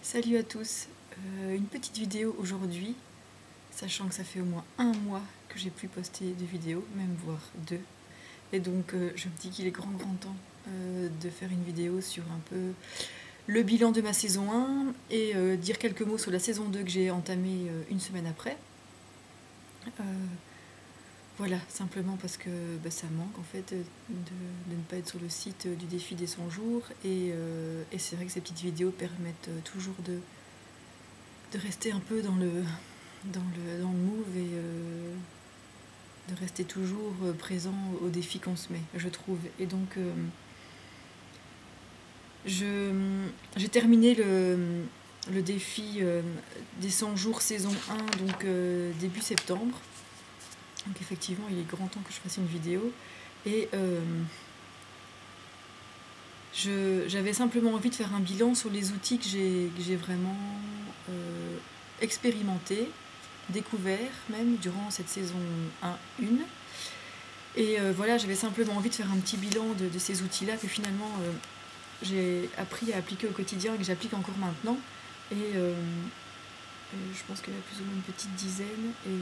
Salut à tous, une petite vidéo aujourd'hui, sachant que ça fait au moins un mois que j'ai plus posté de vidéo, même voire deux. Et donc je me dis qu'il est grand temps de faire une vidéo sur un peu le bilan de ma saison 1 et dire quelques mots sur la saison 2 que j'ai entamée une semaine après. Voilà, simplement parce que ça manque en fait de ne pas être sur le site du défi des 100 jours et c'est vrai que ces petites vidéos permettent toujours de rester un peu dans le move et de rester toujours présent aux défis qu'on se met, je trouve. Et donc j'ai terminé le défi des 100 jours saison 1 donc début septembre. Donc effectivement il est grand temps que je fasse une vidéo et j'avais simplement envie de faire un bilan sur les outils que j'ai vraiment expérimentés, découverts même durant cette saison 1. Et voilà, j'avais simplement envie de faire un petit bilan de ces outils-là que finalement j'ai appris à appliquer au quotidien et que j'applique encore maintenant. Et je pense qu'il y en a plus ou moins une petite dizaine et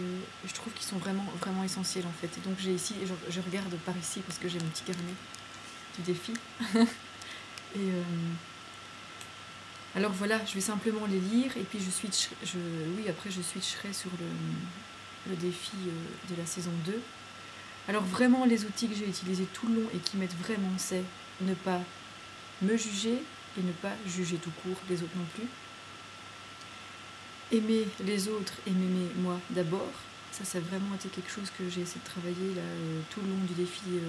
je trouve qu'ils sont vraiment essentiels en fait. Et donc j'ai ici, je regarde par ici parce que j'ai mon petit carnet du défi. Et alors voilà, je vais simplement les lire et puis après je switcherai sur le défi de la saison 2. Alors vraiment les outils que j'ai utilisés tout le long et qui m'aident vraiment, c'est ne pas me juger et ne pas juger tout court les autres non plus. Aimer les autres et m'aimer moi d'abord. Ça a vraiment été quelque chose que j'ai essayé de travailler là, tout le long du défi, du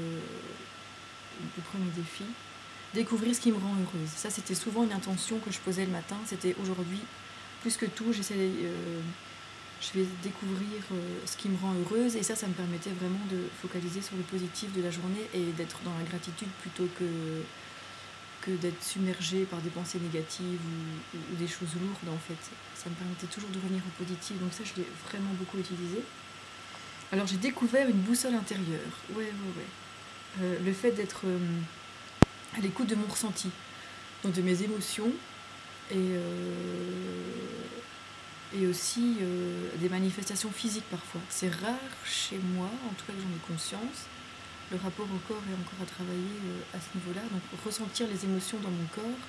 premier défi. Découvrir ce qui me rend heureuse. Ça, c'était souvent une intention que je posais le matin. C'était aujourd'hui, plus que tout, je vais découvrir ce qui me rend heureuse. Et ça me permettait vraiment de focaliser sur le positif de la journée et d'être dans la gratitude plutôt que d'être submergée par des pensées négatives ou des choses lourdes en fait. Ça me permettait toujours de revenir au positif. Donc ça, je l'ai vraiment beaucoup utilisé. Alors j'ai découvert une boussole intérieure. Ouais. Le fait d'être à l'écoute de mon ressenti, donc de mes émotions et aussi des manifestations physiques parfois. C'est rare chez moi, en tout cas que j'en ai conscience. Le rapport au corps est encore à travailler à ce niveau-là. Donc ressentir les émotions dans mon corps,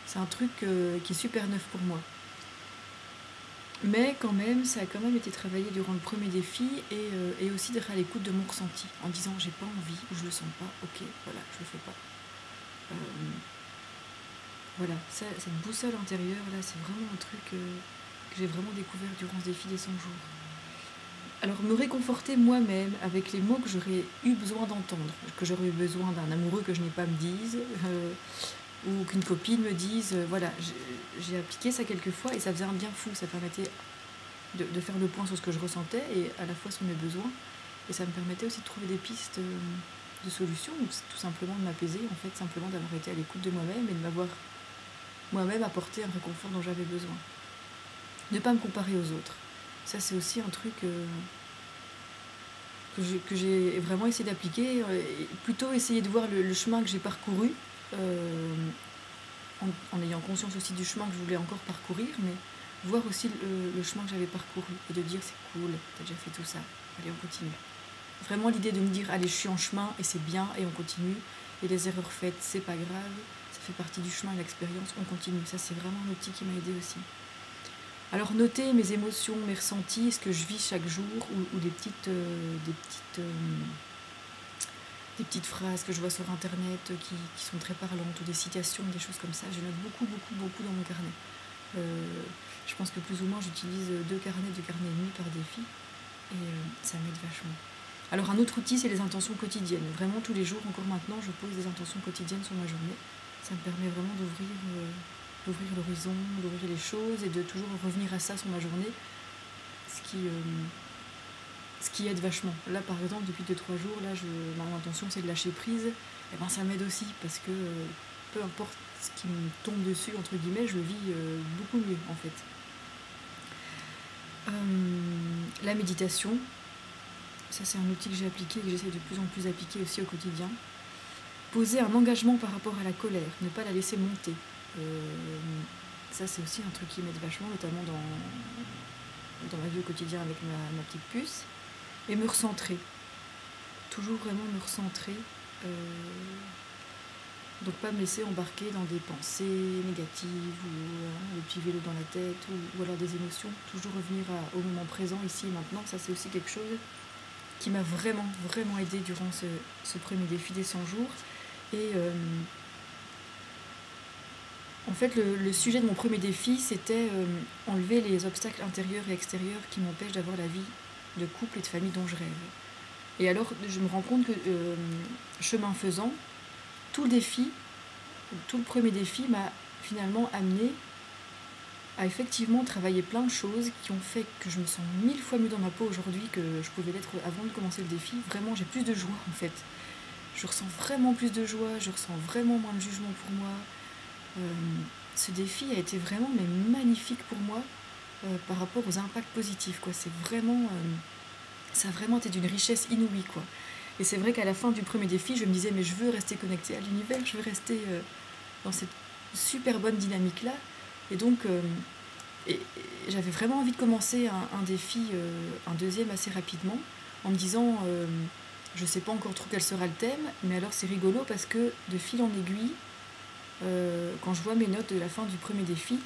c'est un truc qui est super neuf pour moi. Mais quand même, ça a quand même été travaillé durant le premier défi et aussi d'être à l'écoute de mon ressenti en disant j'ai pas envie ou je le sens pas, ok, voilà, je le fais pas. Voilà, cette boussole intérieure là, c'est vraiment un truc que j'ai vraiment découvert durant ce défi des 100 jours. Alors me réconforter moi-même avec les mots que j'aurais eu besoin d'entendre, que j'aurais eu besoin d'un amoureux que je n'ai pas me dise, ou qu'une copine me dise, voilà, j'ai appliqué ça quelques fois et ça faisait un bien fou, ça permettait de faire le point sur ce que je ressentais et à la fois sur mes besoins, et ça me permettait aussi de trouver des pistes de solutions, ou tout simplement de m'apaiser, en fait, simplement d'avoir été à l'écoute de moi-même et de m'avoir moi-même apporté un réconfort dont j'avais besoin. Ne pas me comparer aux autres. Ça, c'est aussi un truc que j'ai vraiment essayé d'appliquer, plutôt essayer de voir le chemin que j'ai parcouru, en ayant conscience aussi du chemin que je voulais encore parcourir, mais voir aussi le chemin que j'avais parcouru et de dire c'est cool, t'as déjà fait tout ça, allez on continue. Vraiment l'idée de me dire allez je suis en chemin et c'est bien et on continue, et les erreurs faites c'est pas grave, ça fait partie du chemin et de l'expérience, on continue. Ça c'est vraiment un outil qui m'a aidé aussi. Alors noter mes émotions, mes ressentis, ce que je vis chaque jour, ou des petites phrases que je vois sur internet qui sont très parlantes, ou des citations, des choses comme ça. Je note beaucoup dans mon carnet. Je pense que plus ou moins j'utilise 2 carnets, 2 carnets et demi par défi, et ça m'aide vachement. Alors un autre outil, c'est les intentions quotidiennes. Vraiment tous les jours, encore maintenant, je pose des intentions quotidiennes sur ma journée. Ça me permet vraiment d'ouvrir l'horizon, d'ouvrir les choses et de toujours revenir à ça sur ma journée, ce qui aide vachement. Là par exemple depuis 2-3 jours, là, mon intention c'est de lâcher prise, et ben ça m'aide aussi parce que peu importe ce qui me tombe dessus entre guillemets, je le vis beaucoup mieux en fait. La méditation, ça c'est un outil que j'ai appliqué et que j'essaie de plus en plus appliquer aussi au quotidien. Poser un engagement par rapport à la colère, ne pas la laisser monter. ça c'est aussi un truc qui m'aide vachement, notamment dans ma vie au quotidien avec ma petite puce. Et me recentrer. Toujours vraiment me recentrer. Donc pas me laisser embarquer dans des pensées négatives ou le petit vélo dans la tête ou alors des émotions. Toujours revenir au moment présent, ici et maintenant. Ça c'est aussi quelque chose qui m'a vraiment, vraiment aidé durant ce premier défi des 100 jours. Et en fait, le sujet de mon premier défi, c'était enlever les obstacles intérieurs et extérieurs qui m'empêchent d'avoir la vie de couple et de famille dont je rêve. Et alors, je me rends compte que chemin faisant, tout le premier défi m'a finalement amené à effectivement travailler plein de choses qui ont fait que je me sens 1000 fois mieux dans ma peau aujourd'hui que je pouvais l'être avant de commencer le défi. Vraiment, j'ai plus de joie en fait. Je ressens vraiment plus de joie, je ressens vraiment moins de jugement pour moi. Ce défi a été vraiment magnifique pour moi par rapport aux impacts positifs, quoi. C'est vraiment, ça a vraiment été d'une richesse inouïe, quoi. Et c'est vrai qu'à la fin du premier défi, je me disais mais je veux rester connectée à l'univers, je veux rester dans cette super bonne dynamique-là. Et donc, j'avais vraiment envie de commencer un défi, un deuxième assez rapidement, en me disant, je sais pas encore trop quel sera le thème, mais alors c'est rigolo parce que de fil en aiguille, quand je vois mes notes de la fin du premier défi,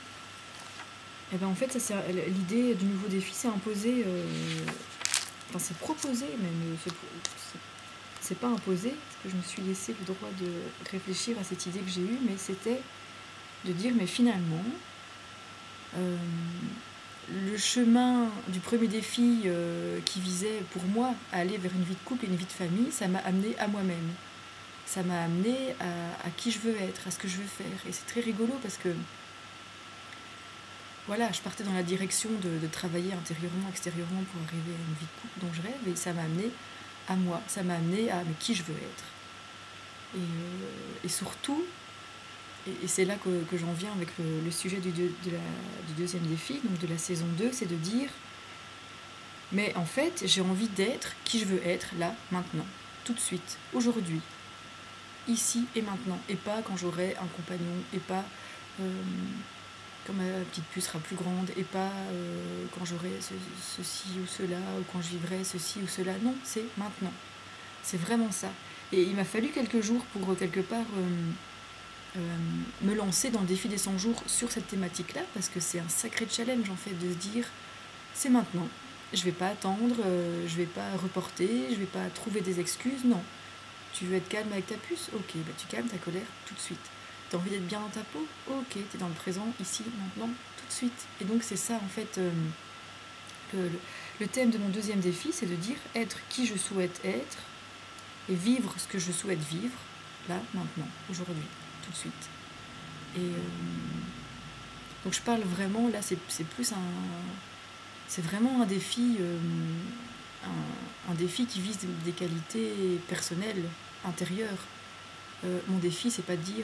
et ben en fait, l'idée du nouveau défi s'est imposée, enfin c'est proposé même, c'est pas imposé, parce que je me suis laissé le droit de réfléchir à cette idée que j'ai eue, mais c'était de dire, mais finalement, le chemin du premier défi qui visait pour moi à aller vers une vie de couple et une vie de famille, ça m'a amené à moi-même. Ça m'a amené à qui je veux être, à ce que je veux faire. Et c'est très rigolo parce que voilà, je partais dans la direction de travailler intérieurement, extérieurement pour arriver à une vie de couple dont je rêve, et ça m'a amené à moi, ça m'a amené à mais qui je veux être. Et surtout, et c'est là que j'en viens avec le sujet du deuxième défi, donc de la saison 2, c'est de dire, mais en fait, j'ai envie d'être qui je veux être là, maintenant, tout de suite, aujourd'hui, ici et maintenant, et pas quand j'aurai un compagnon, et pas quand ma petite puce sera plus grande, et pas quand j'aurai ceci ou cela, ou quand je vivrai ceci ou cela. Non, c'est maintenant. C'est vraiment ça. Et il m'a fallu quelques jours pour quelque part me lancer dans le défi des 100 jours sur cette thématique-là, parce que c'est un sacré challenge en fait de se dire, c'est maintenant. Je vais pas attendre, je vais pas reporter, je vais pas trouver des excuses, non. Tu veux être calme avec ta puce? Ok, bah tu calmes ta colère tout de suite. T'as envie d'être bien dans ta peau? Ok, t'es dans le présent, ici, maintenant, tout de suite. Et donc c'est ça en fait, le thème de mon deuxième défi, c'est de dire être qui je souhaite être et vivre ce que je souhaite vivre, là, maintenant, aujourd'hui, tout de suite. Et donc je parle vraiment, là c'est plus c'est vraiment un défi, un défi qui vise des qualités personnelles, intérieures. Mon défi, c'est pas de dire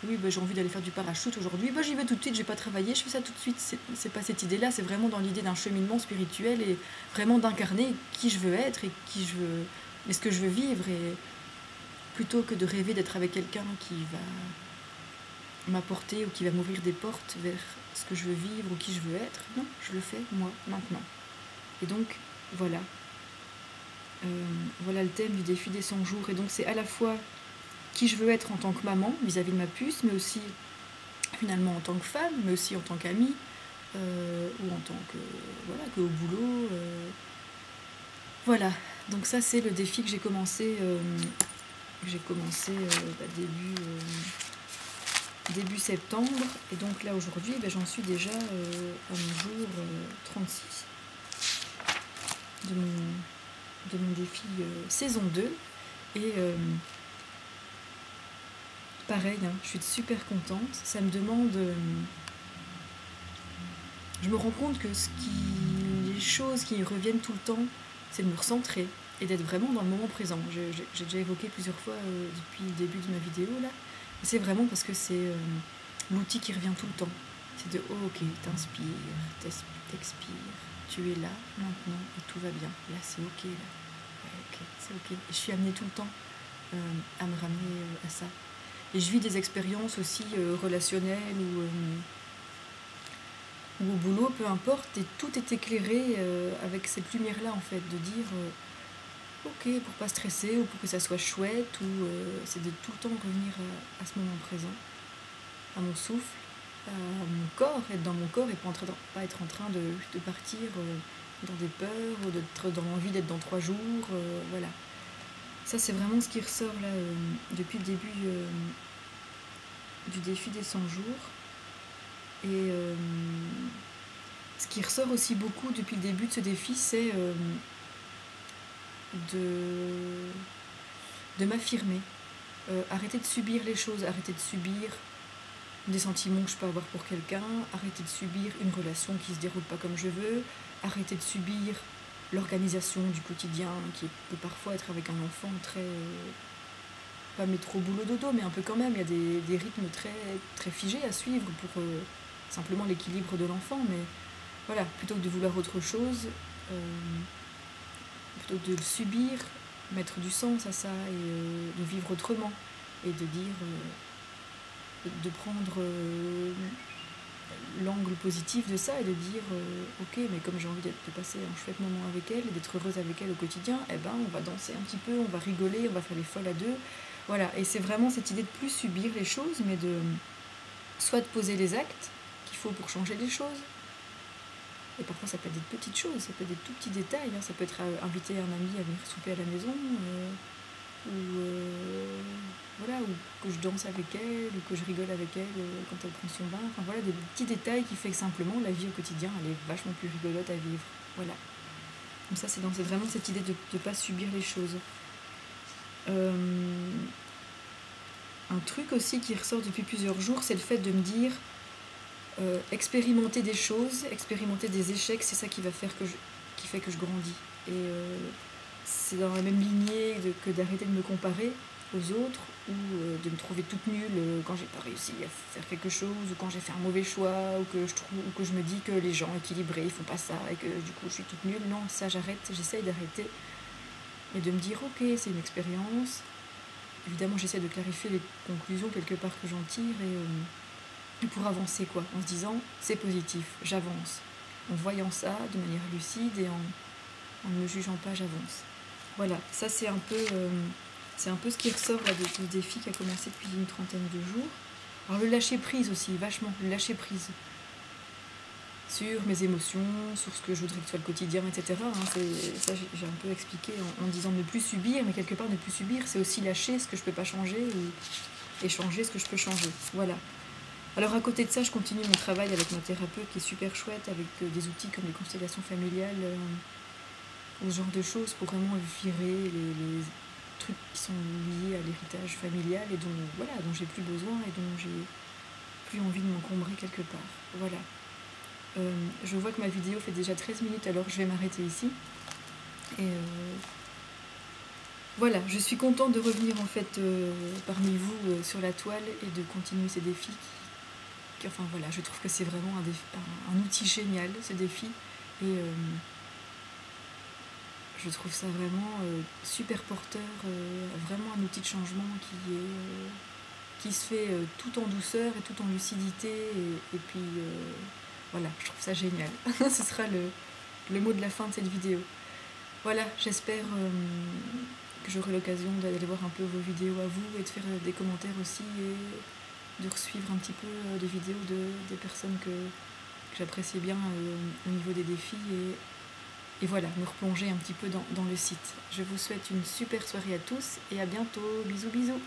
oui, bah, j'ai envie d'aller faire du parachute aujourd'hui, bah, j'y vais tout de suite, j'ai pas travaillé, je fais ça tout de suite. C'est pas cette idée-là, c'est vraiment dans l'idée d'un cheminement spirituel et vraiment d'incarner qui je veux être et ce que je veux vivre, et plutôt que de rêver d'être avec quelqu'un qui va m'apporter ou qui va m'ouvrir des portes vers ce que je veux vivre ou qui je veux être. Non, je le fais moi, maintenant. Et donc, voilà. Voilà le thème du défi des 100 jours. Et donc, c'est à la fois qui je veux être en tant que maman vis-à-vis de ma puce, mais aussi finalement en tant que femme, mais aussi en tant qu'amie, ou en tant que, voilà, que au boulot. Voilà. Donc ça, c'est le défi que j'ai commencé, début septembre, et donc là aujourd'hui j'en suis déjà à mon jour 36 de mon défi saison 2, et pareil, hein, je suis super contente. Ça me demande, je me rends compte que les choses qui reviennent tout le temps, c'est de me recentrer et d'être vraiment dans le moment présent. J'ai déjà évoqué plusieurs fois depuis le début de ma vidéo là. C'est vraiment parce que c'est l'outil qui revient tout le temps. C'est de oh, ok, t'inspires, t'expires, tu es là, maintenant, et tout va bien. Là, c'est ok, là. Ouais, ok, c'est ok. Et je suis amenée tout le temps à me ramener à ça. Et je vis des expériences aussi relationnelles ou au boulot, peu importe, et tout est éclairé avec cette lumière-là en fait, de dire ok, pour pas stresser ou pour que ça soit chouette, ou c'est de tout le temps revenir à ce moment présent, à mon souffle, à mon corps, être dans mon corps et pas être en train de partir dans des peurs ou d'être dans l'envie d'être dans 3 jours, voilà. Ça c'est vraiment ce qui ressort là depuis le début du défi des 100 jours. Et ce qui ressort aussi beaucoup depuis le début de ce défi, c'est de m'affirmer, arrêter de subir les choses, arrêter de subir des sentiments que je peux avoir pour quelqu'un, arrêter de subir une relation qui se déroule pas comme je veux, arrêter de subir l'organisation du quotidien qui peut parfois être avec un enfant très pas métro boulot dodo, mais un peu quand même. Il y a des rythmes très, très figés à suivre pour simplement l'équilibre de l'enfant, mais voilà, plutôt que de vouloir autre chose, plutôt que de le subir, mettre du sens à ça et de vivre autrement, et de dire, de prendre l'angle positif de ça et de dire ok, mais comme j'ai envie de passer un chouette moment avec elle et d'être heureuse avec elle au quotidien, eh ben on va danser un petit peu, on va rigoler, on va faire les folles à deux, voilà. Et c'est vraiment cette idée de plus subir les choses, mais de soit de poser les actes qu'il faut pour changer les choses, et parfois ça peut être des petites choses, ça peut être des tout petits détails, hein. Ça peut être inviter un ami à venir souper à la maison, voilà, ou que je danse avec elle, ou que je rigole avec elle quand elle prend son bain, enfin voilà, des petits détails qui fait que simplement la vie au quotidien elle est vachement plus rigolote à vivre, voilà. Donc ça c'est vraiment cette idée de ne pas subir les choses. Un truc aussi qui ressort depuis plusieurs jours, c'est le fait de me dire expérimenter des choses, expérimenter des échecs, c'est ça qui fait que je grandis. Et c'est dans la même lignée que d'arrêter de me comparer aux autres, ou de me trouver toute nulle quand j'ai pas réussi à faire quelque chose, ou quand j'ai fait un mauvais choix, ou que je me dis que les gens équilibrés ils font pas ça et que du coup je suis toute nulle. Non, ça j'arrête, j'essaye d'arrêter et de me dire ok, c'est une expérience. Évidemment j'essaie de clarifier les conclusions quelque part que j'en tire, et pour avancer quoi, en se disant c'est positif, j'avance, en voyant ça de manière lucide et en ne me jugeant pas, j'avance. Voilà, ça c'est un peu ce qui ressort là, de ce défi qui a commencé depuis une trentaine de jours. Alors le lâcher prise aussi, vachement, le lâcher prise sur mes émotions, sur ce que je voudrais que soit le quotidien, etc. Ça j'ai un peu expliqué en disant ne plus subir, mais quelque part ne plus subir, c'est aussi lâcher ce que je peux pas changer et changer ce que je peux changer. Voilà. Alors à côté de ça, je continue mon travail avec ma thérapeute qui est super chouette, avec des outils comme les constellations familiales, ou ce genre de choses pour vraiment virer les trucs qui sont liés à l'héritage familial et dont j'ai plus besoin et dont j'ai plus envie de m'encombrer quelque part. Voilà. Je vois que ma vidéo fait déjà 13 minutes, alors je vais m'arrêter ici. Et voilà, je suis contente de revenir en fait parmi vous sur la toile et de continuer ces défis. Enfin voilà, je trouve que c'est vraiment un outil génial, ce défi. Et je trouve ça vraiment super porteur, vraiment un outil de changement qui se fait tout en douceur et tout en lucidité. Et puis voilà, je trouve ça génial. Ce sera le mot de la fin de cette vidéo. Voilà, j'espère que j'aurai l'occasion d'aller voir un peu vos vidéos à vous et de faire des commentaires aussi, et de suivre un petit peu les vidéos des personnes que j'apprécie bien au niveau des défis, et voilà, me replonger un petit peu dans le site. Je vous souhaite une super soirée à tous et à bientôt. Bisous bisous.